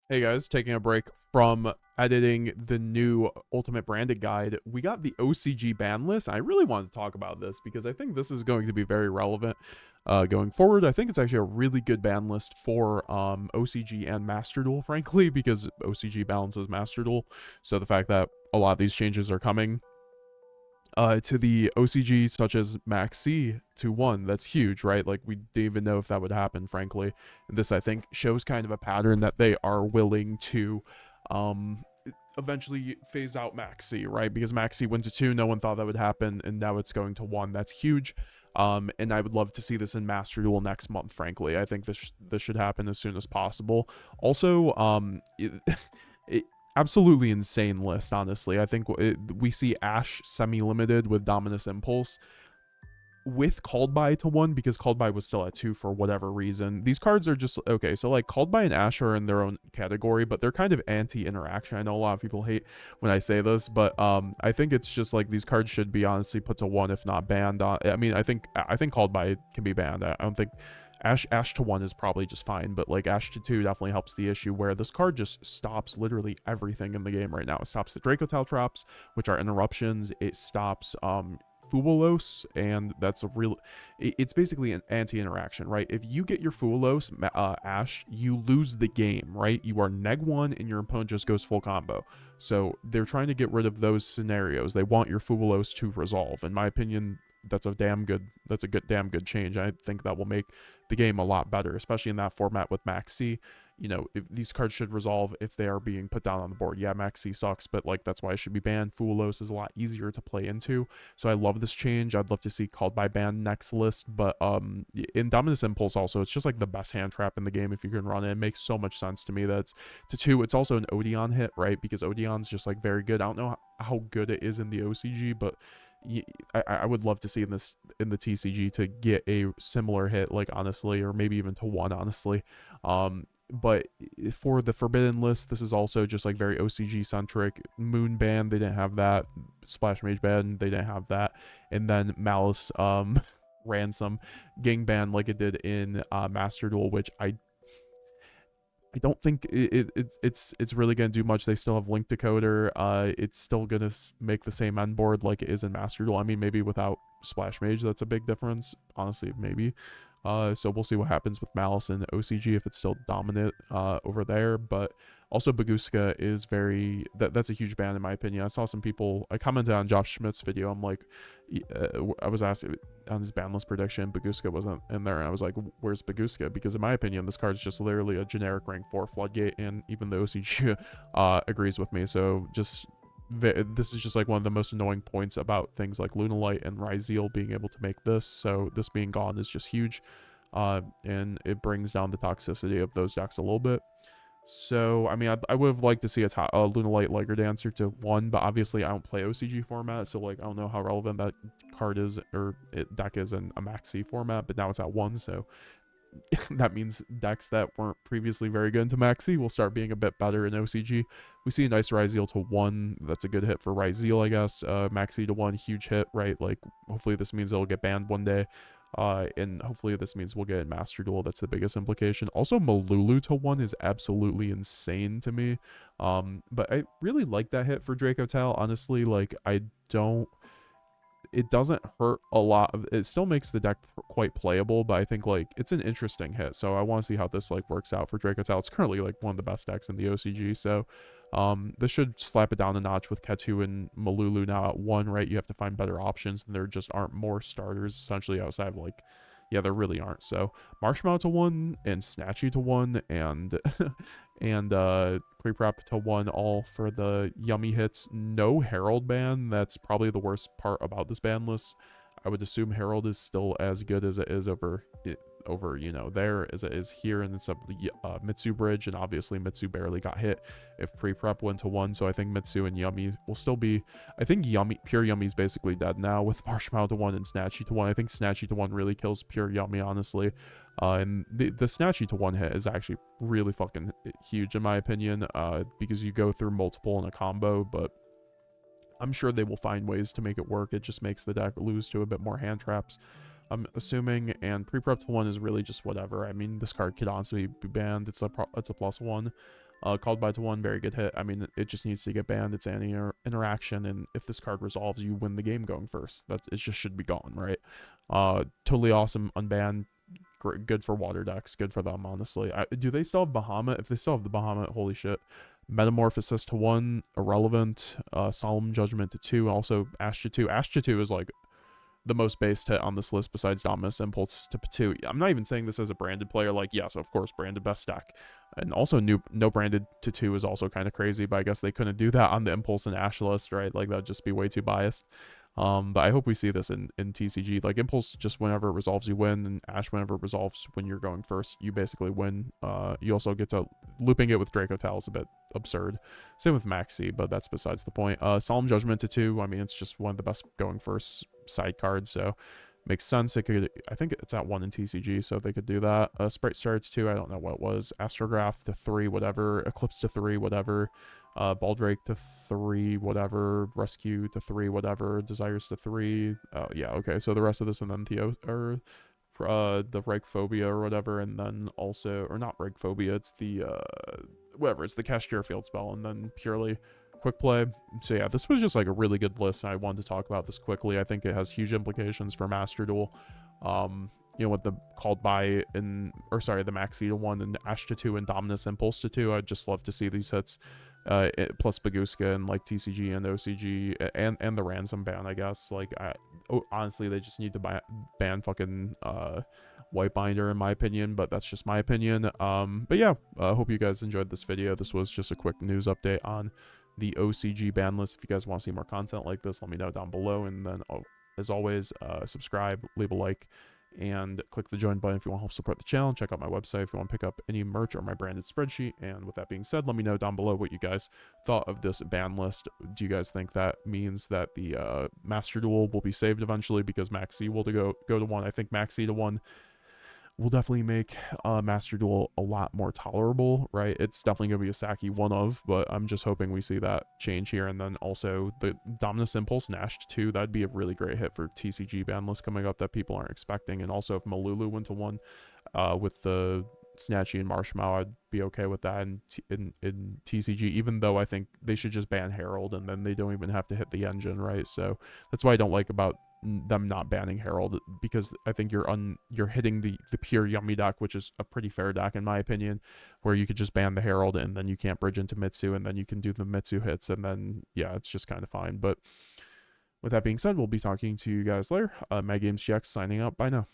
Hey guys, taking a break from editing the new Ultimate Branded Guide. We got the OCG ban list. I really want to talk about this because I think this is going to be very relevant going forward. I think it's actually a really good ban list for OCG and Master Duel, frankly, because OCG balances Master Duel. So the fact that a lot of these changes are coming to the OCG, such as Maxx C to 1. That's huge, right? Like, we didn't even know if that would happen, frankly. And this, I think, shows kind of a pattern that they are willing to um, eventually phase out Maxx C, right? Because Maxx C went to 2, no one thought that would happen, and now it's going to 1. That's huge. And I would love to see this in Master Duel next month, frankly. I think this should happen as soon as possible. Also, it, absolutely insane list, honestly. I think we see Ash semi-limited with Dominus Impulse with Called By to 1 because Called By was still at 2 for whatever reason. These cards are just okay, so like Called By and Ash are in their own category, but they're kind of anti-interaction. I know a lot of people hate when I say this, but I think it's just like these cards should be honestly put to 1 if not banned. I mean, I think Called By can be banned. I don't think Ash to 1 is probably just fine, but like Ash to 2 definitely helps the issue where this card just stops literally everything in the game right now. It stops the Draco Tale traps, which are interruptions. It stops Fubulos, and that's a real it's basically an anti-interaction, right? If you get your Fubulos Ash, you lose the game, right? You are neg 1 and your opponent just goes full combo. So they're trying to get rid of those scenarios. They want your Fubulos to resolve. In my opinion, that's a damn good change. I think that will make the game a lot better, especially in that format with Maxx C. You know, if these cards should resolve if they are being put down on the board. Yeah, Maxx C sucks, but like that's why it should be banned. Fubulos is a lot easier to play into. So I love this change. I'd love to see Called By ban next list, but in Dominus Impulse also, it's just like the best hand trap in the game if you can run it. It makes so much sense to me that it's to 2. It's also an Odeon hit, right? Because Odeon's just like very good. I don't know how good it is in the OCG, but I would love to see in the TCG to get a similar hit, like honestly, or maybe even to 1, honestly. But for the Forbidden list, this is also just like very OCG centric. Moon Band, they didn't have that. Splash Mage Band, they didn't have that. And then Malice Ransom Gang Band like it did in Master Duel, which I don't think it's really gonna do much. They still have Link Decoder. It's still gonna make the same end board like it is in Master Duel. I mean, maybe without Splash Mage, that's a big difference. Honestly, maybe. So we'll see what happens with Malice and OCG if it's still dominant over there. But also Baguska is that's a huge ban in my opinion. I saw some people. I commented on Josh Schmidt's video. I'm like, I was asked on his banlist prediction, Baguska wasn't in there, and I was like, "Where's Baguska?" Because in my opinion, this card's just literally a generic rank 4 floodgate, and even the OCG agrees with me. So just this is just like one of the most annoying points about things like Lunalight and Ryzeal being able to make this. So this being gone is just huge, and it brings down the toxicity of those decks a little bit. So, I mean, I would have liked to see a Lunalight Liger Dancer to 1, but obviously I don't play OCG format, so, like, I don't know how relevant that card is, or deck is in a Maxx C format, but now it's at 1, so that means decks that weren't previously very good into Maxx C will start being a bit better in OCG. We see a nice Ryzeal to 1. That's a good hit for Ryzeal, I guess. Maxx C to 1, huge hit, right? Like, hopefully this means it'll get banned one day. And hopefully this means we'll get in Master Duel. That's the biggest implication. Also, Malulu to 1 is absolutely insane to me. But I really like that hit for Draco Tale. Honestly, like, it doesn't hurt a lot of it. Still makes the deck quite playable, but I think like it's an interesting hit, so I want to see how this like works out for Draco Tale. It's currently like one of the best decks in the OCG, so this should slap it down a notch with Ketu and Malulu now at 1, right? You have to find better options, and there just aren't more starters essentially outside of like, yeah, there really aren't. So Marshmallow to 1 and Snatchy to 1 and and pre-prep to 1, all for the yummy hits. No Herald ban. That's probably the worst part about this ban list. I would assume Herald is still as good as it is over there as it is here, and it's a Mitsu bridge, and obviously Mitsu barely got hit if pre-prep went to 1, so I think Mitsu and Yummy will still be. I think pure Yummy is basically dead now with Marshmallow to 1 and Snatchy to 1. I think Snatchy to 1 really kills pure Yummy, honestly. And the Snatchy to 1 hit is actually really fucking huge in my opinion, because you go through multiple in a combo, but I'm sure they will find ways to make it work. It just makes the deck lose to a bit more hand traps, I'm assuming. And pre-prep to 1 is really just whatever. I mean, this card could honestly be banned. It's a +1. Called by to 1, very good hit. I mean, it just needs to get banned. It's interaction, and if this card resolves, you win the game going first. That it just should be gone, right? Totally awesome, unbanned. Good for water decks. Good for them, honestly. Do they still have Bahamut? If they still have the Bahamut, holy shit. Metamorphosis to 1, irrelevant. Solemn Judgment to 2, also Astra 2. Astra 2 is like the most based hit on this list besides Dominus Impulse to 2. I'm not even saying this as a branded player. Like, yes, of course, branded best stack. And also no branded to 2 is also kind of crazy, but I guess they couldn't do that on the Impulse and Ash list, right? Like, that'd just be way too biased. But I hope we see this in TCG. Like, Impulse, just whenever it resolves, you win, and Ash, whenever it resolves, when you're going first, you basically win. You also get to looping it with Draco Tale is a bit absurd. Same with Maxx C, but that's besides the point. Solemn Judgment to 2. I mean, it's just one of the best going first side cards, so makes sense. It could, I think it's at 1 in TCG, so they could do that. Sprite Star to 2. I don't know what it was. Astrograph to 3, whatever. Eclipse to 3, whatever. Baldrake to 3, whatever. Rescue to 3, whatever. Desires to 3. Yeah, okay. So the rest of this, and then Theo, or the Regphobia or whatever, and then also, or not Regphobia, it's the whatever, it's the Cast Your Field spell, and then purely quick play. So yeah, this was just like a really good list. I wanted to talk about this quickly. I think it has huge implications for Master Duel. You know, with the called by in, or sorry, the Maxx C to 1 and Ash to 2 and Dominus Impulse to 2. I'd just love to see these hits. Plus Baguska and like TCG and OCG and the ransom ban, I guess. Like, honestly, they just need to ban fucking White Binder, in my opinion, but that's just my opinion. But yeah, I hope you guys enjoyed this video. This was just a quick news update on the OCG ban list. If you guys want to see more content like this, let me know down below. And then, as always, subscribe, leave a like, and click the join button if you want to help support the channel. Check out my website if you want to pick up any merch or my branded spreadsheet. And with that being said, let me know down below what you guys thought of this ban list. Do you guys think that means that the Master Duel will be saved eventually because Maxx C will go to 1? I think Maxx C to 1 will definitely make Master Duel a lot more tolerable, right? It's definitely going to be a sacky one of, but I'm just hoping we see that change here. And then also the Dominus Impulse Nash 2, that'd be a really great hit for TCG ban list coming up that people aren't expecting. And also if Malulu went to 1 with the Snatchy and Marshmallow, I'd be okay with that in TCG, even though I think they should just ban Herald and then they don't even have to hit the engine, right? So that's why I don't like about them not banning Herald, because I think you're hitting the pure Yummy deck, which is a pretty fair deck in my opinion, where you could just ban the Herald and then you can't bridge into Mitsu and then you can do the Mitsu hits, and then yeah, it's just kind of fine. But with that being said, we'll be talking to you guys later. MyGamesGX signing out. Bye now.